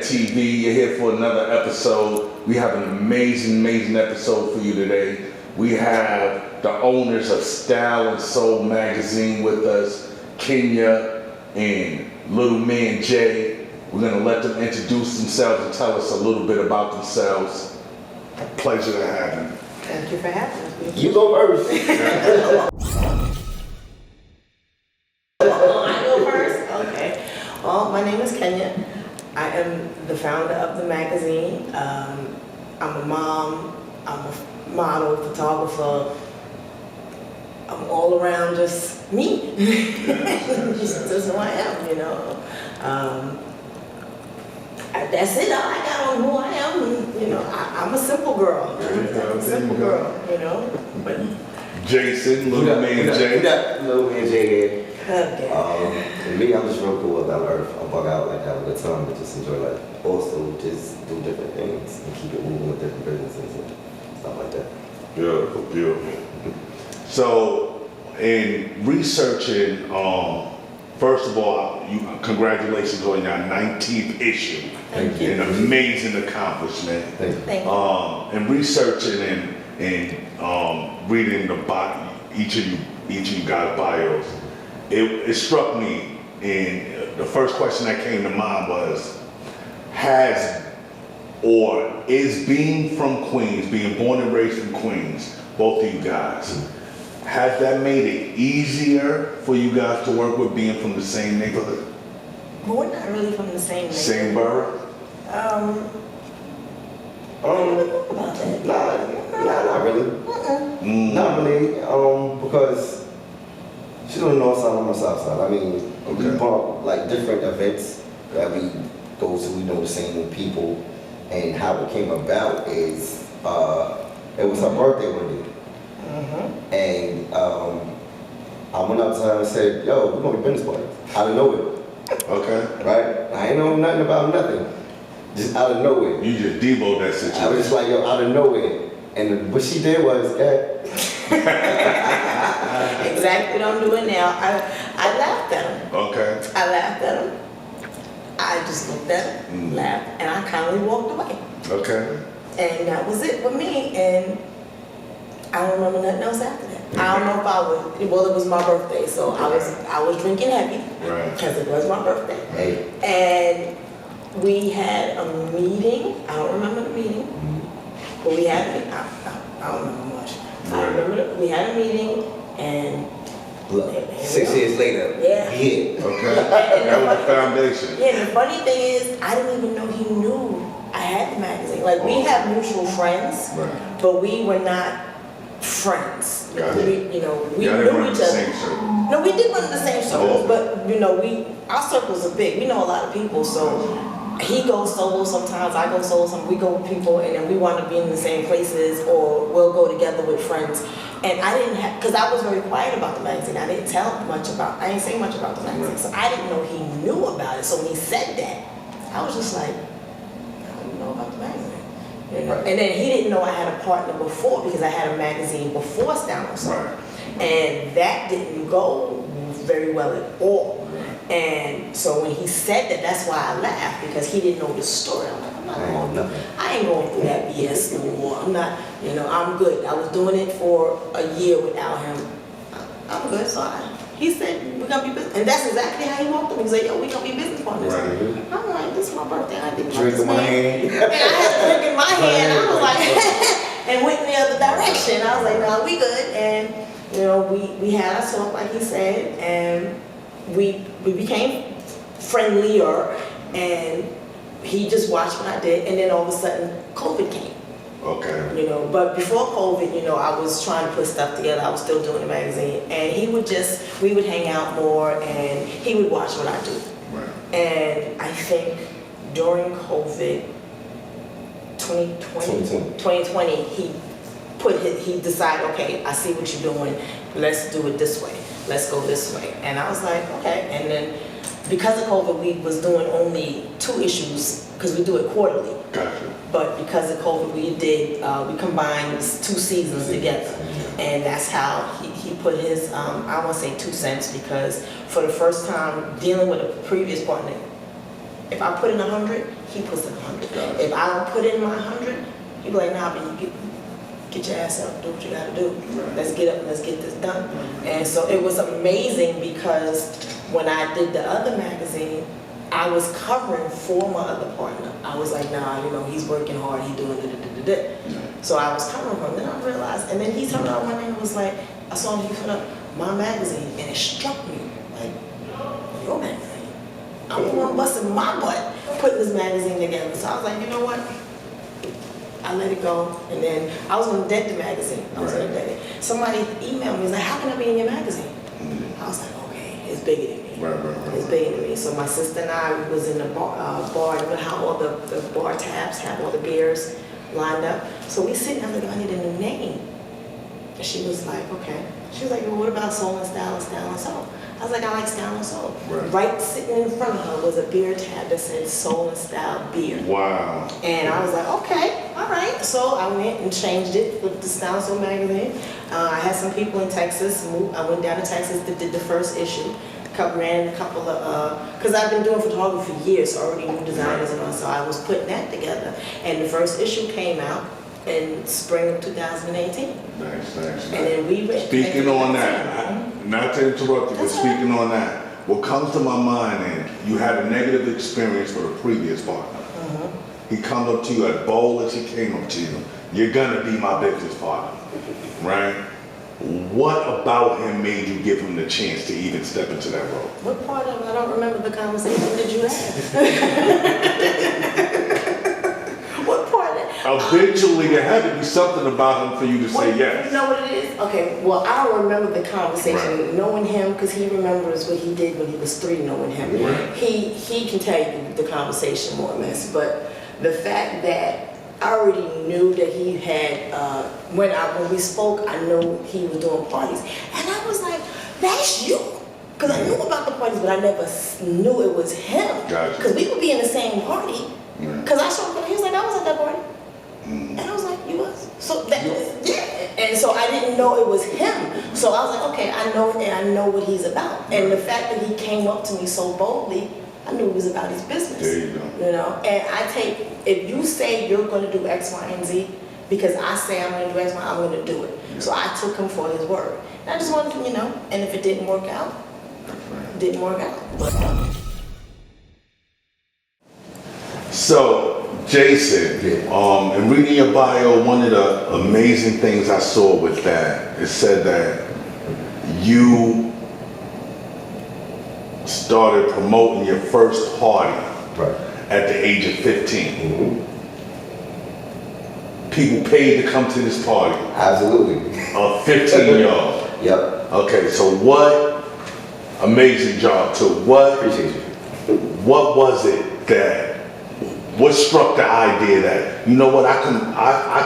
FedTv. You're here for another episode. We have an amazing episode for you today. We have the owners of Style and Soul magazine with us, Kenya and little man Jay. We're gonna let them introduce themselves and tell us a little bit about themselves. Pleasure to have them. Thank you for having us. You go first. I go first? Okay. Well, my name is Kenya. I am the founder of the magazine. I'm a mom, I'm a model, photographer. I'm all around just me. Just who I am, you know. That's it. All I got on who I am. You know, I'm a simple girl. I'm a simple girl, you know. But Jason, little man Jay. We got little man Jay here. okay. Me, I'm just real cool about Earth. I bug out, like, have a good time, but just enjoy life. Also, just do different things and keep it moving with different businesses and stuff like that. Beautiful. So, in researching, first of all, congratulations on your 19th issue. Thank you. An amazing accomplishment. Thank you. In researching and reading the each of you guys' bios, it struck me, and the first question that came to mind was, is being from Queens, being born and raised in Queens, both of you guys, has that made it easier for you guys to work with being from the same neighborhood? But we're not really from the same neighborhood. Same borough? About that. Not really. Not really, because she's on the north side, I'm on the south side. I mean, we bump like different events that we go to, we know the same people, and how it came about is, it was her birthday one day. And I went up to her and said, yo, we're gonna be business partners. Out of nowhere. Okay. Right? I ain't know nothing about nothing. Just out of nowhere. You just devoted that situation. I was just like, yo, out of nowhere. And what she did was, Exactly what I'm doing now. I laughed at him. Okay. I laughed at him. I just looked at him, laughed, and I kindly walked away. Okay. And that was it for me. And I don't remember nothing else after that. I don't know if I was, well, it was my birthday, so I was drinking heavy. Right. Because it was my birthday. hey, And we had a meeting. I don't remember the meeting. But we had a meeting. I don't remember much. I remember we had a meeting and look, 6 years later, yeah. Yeah. Okay. That was the foundation. Yeah, the funny thing is, I didn't even know he knew I had the magazine. Like, we have mutual friends, Right. but we were not friends. Gotcha. We Y'all knew didn't run each the other. same circle. No, we did run in the same circles, Oh. but our circles are big. We know a lot of people, so he goes solo sometimes, I go solo sometimes, we go with people, and then we want to be in the same places, or we'll go together with friends. And I didn't have, because I was very quiet about the magazine. I didn't say much about the magazine, so I didn't know he knew about it. So when he said that, I was just like, I don't know about the magazine. You know? And then he didn't know I had a partner before, because I had a magazine before Style and Soul. Right. And that didn't go very well at all. And so when he said that, that's why I laughed, because he didn't know the story. I'm like, I ain't going through that BS no more. I'm not, I'm good. I was doing it for a year without him. I'm good, so he said, we're gonna be business. And that's exactly how he walked up. He said, yo, we gonna be business partners. Right. I'm like, this is my birthday. I didn't Drink in my hand. And I had a drink in my hand. I was like, and went in the other direction. I was like, no, we good. And, we had our talk, like he said, and we became friendlier, and he just watched what I did, and then all of a sudden, COVID came. Okay. But before COVID, I was trying to put stuff together. I was still doing the magazine, and we would hang out more, and he would watch what I do. Right. And I think during COVID, 2020, he decided, okay, I see what you're doing. Let's do it this way. Let's go this way. And I was like, okay. And then because of COVID, we was doing only 2 issues, because we do it quarterly. Gotcha. But because of COVID, we combined 2 seasons together. And that's how he put his, I won't say 2 cents, because for the first time dealing with a previous partner, If I put in 100, he puts in 100. If I don't put in my 100, he be like, nah, but you get your ass up, do what you gotta do. Let's get up and let's get this done. And so it was amazing because when I did the other magazine, I was covering for my other partner. I was like, nah, you know, he's working hard, he's doing it. So I was covering for him. Then I realized, and then he turned out one day and was like, I saw him, he put up my magazine, and it struck me, like, your magazine. I'm the one busting my butt putting this magazine together. So I was like, you know what? I let it go, and then I was gonna dead the magazine. I was gonna dead it. Somebody emailed me, was like, how can I be in your magazine? I was like, okay, it's bigger than me. It's bigger than me. So my sister and I was in the bar, you know how all the bar tabs have all the beers lined up. So we sitting there, like, I need a new name. And she was like, okay. She was like, well, what about Soul and Style and Style and Soul? I was like, I like Style and Soul. Right sitting in front of her was a beer tab that said Soul and Style Beer. Wow. And I was like, okay, all right. So I went and changed it with the Style and Soul magazine. I had some people in Texas. I went down to Texas, did the first issue. Ran a couple of, because I've been doing photography for years, so I already knew designers and all, so I was putting that together. And the first issue came out in spring of 2018. Nice. And then we went. Speaking on that, not to interrupt you, but speaking on that, what comes to my mind is you had a negative experience with a previous partner. He comes up to you as bold as he came up to you. You're gonna be my business partner, right? What about him made you give him the chance to even step into that role? What part of it? I don't remember the conversation. Did you have? What part of it? Eventually, there had to be something about him for you to say yes. You know what it is? Okay, well, I don't remember the conversation. Knowing him, because he remembers what he did when he was 3, knowing him. He can tell you the conversation more or less, but the fact that I already knew that he had, when we spoke, I knew he was doing parties. And I was like, that's you. Because I knew about the parties, but I never knew it was him. Because we would be in the same party. Because I saw him, he was like, I was at that party. And I was like, you was? So that, and so I didn't know it was him. So I was like, okay, I know, and I know what he's about. And the fact that he came up to me so boldly, I knew it was about his business. There you go. You know, and I take, if you say you're going to do X, Y, and Z, because I say I'm going to do X, Y, I'm going to do it. So I took him for his word. And I just wanted to, you know, and if it didn't work out, it didn't work out. So, Jason, in reading your bio, one of the amazing things I saw with that, it said that you started promoting your first party at the age of 15. People paid to come to this party. Absolutely. A 15-year-old. Yep. Okay, so what amazing job too. Appreciate you. What was it that, what struck the idea that, you know what, I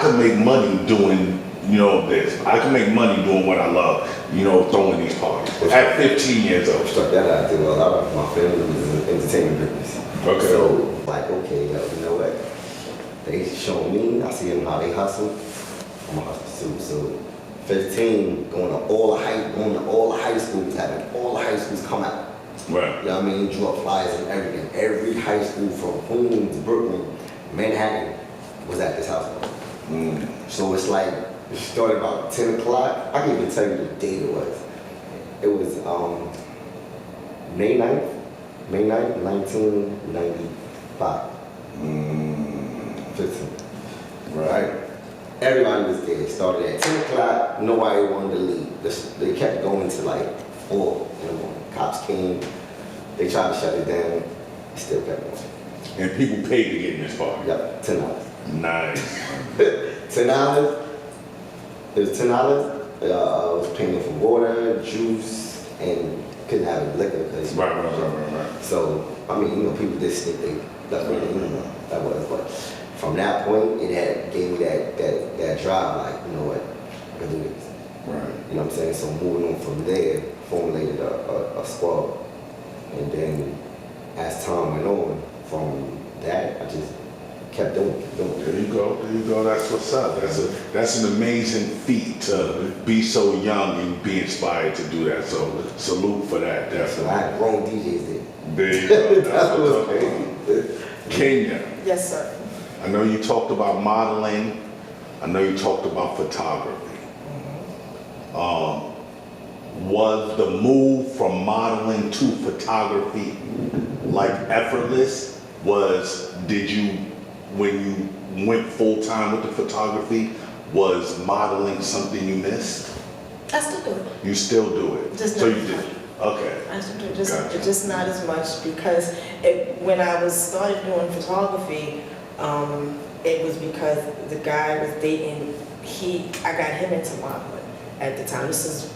can make money doing, you know, this. I can make money doing what I love, you know, throwing these parties. At 15 years old. Struck that idea. Well, a lot of my family was in the entertainment business. Okay. So, like, okay, you know what? They showing me, I see them how they hustle. I'm a hustle too. So 15, going to all the high schools, having all the high schools come out. Right. You know what I mean? Drew up flyers and everything. Every high school from Queens, Brooklyn, Manhattan was at this house. So it's like, it started about 10 o'clock. I can't even tell you the date it was. It was May 9th, 1995. 15. Right. Everybody was there. It started at 10 o'clock. Nobody wanted to leave. They kept going to like 4 in the morning. Cops came. They tried to shut it down. It still kept going. And people paid to get in this party. Yep, $10. Nice. $10. It was $10. I was paying for water, juice, and couldn't have liquor because Right. So I mean, you know, people did stick they left me, you know, that was. But from that point, it had gave me that drive, like, you know what, I can do this. Right. You know what I'm saying? So moving on from there, formulated a squad, and then as time went on, from that I just kept doing it. There you go. There you go. That's what's up. That's an amazing feat to be so young and be inspired to do that. So salute for that. So Definitely. I had grown DJs there. There you go. That's That was what's up. crazy. Kenya, Yes, sir. I know you talked about modeling. I know you talked about photography. Was the move from modeling to photography like effortless? When you went full time with the photography, was modeling something you missed? I still do it. You still do it? Just so not you as did. much. Okay. I still do it, Gotcha. just not as much because when I started doing photography, it was because the guy I was dating, I got him into modeling at the time. This is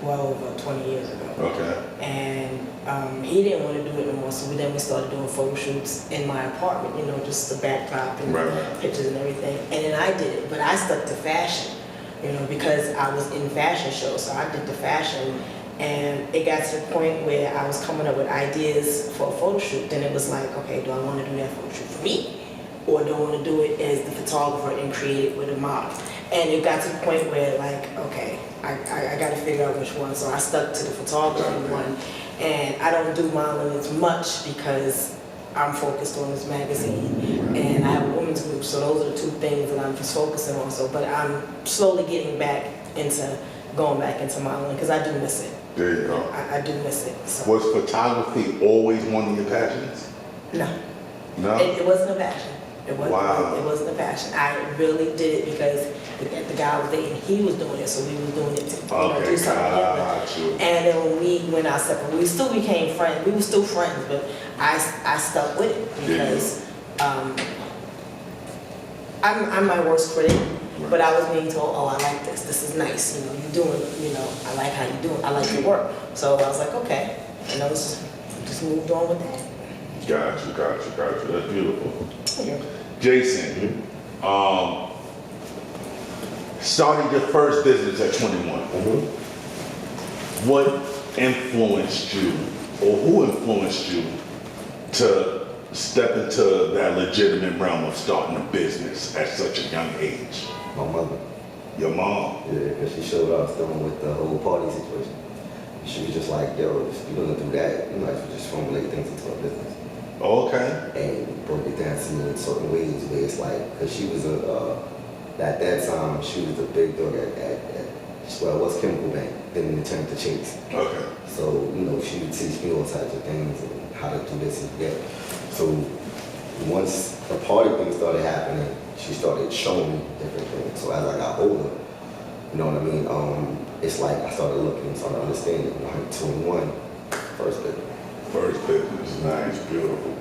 well over 20 years ago. Okay. And he didn't want to do it no more, so then we started doing photo shoots in my apartment, just the backdrop and Right. pictures and everything. And then I did it, but I stuck to fashion, because I was in fashion shows, so I did the fashion. And it got to the point where I was coming up with ideas for a photo shoot. Then it was like, okay, do I want to do that photo shoot for me? Or do I want to do it as the photographer and create it with a model? And it got to the point where like, okay, I got to figure out which one. So I stuck to the photography one. And I don't do modeling as much because I'm focused on this magazine. And I have a women's group, so those are the two things that I'm just focusing on. So, but I'm slowly getting going back into modeling because I do miss it. There you go. I do miss it. So. Was photography always one of your passions? No. No? It wasn't a passion. It wasn't, Wow. It wasn't a passion. I really did it because the guy I was dating, he was doing it, so we was doing it to Okay, do something together. got you. And then when we went our separate, we still became friends. We were still friends, but I stuck with it because I'm my worst critic. But I was being told, oh, I like this. This is nice. You're doing, I like how you're doing. I like your work. So I was like, okay. And I was just moved on with that. Gotcha. That's beautiful. Yeah. Jason, started your first business at 21. What influenced you, or who influenced you to step into that legitimate realm of starting a business at such a young age? My mother. Your mom? Yeah, because she showed us dealing with the whole party situation. She was just like, yo, if you're gonna do that, you might as well just formulate things into a business. Okay. And broke it down to me in certain ways where it's like, because she was at that time, she was the big dog well, it was Chemical Bank, then it turned to Chase. Okay. So, she would teach me all types of things and how to do this and that. So once the party thing started happening, she started showing me different things. So as I got older, you know what I mean? It's like I started looking, started understanding. 21, first business. First business, nice, beautiful.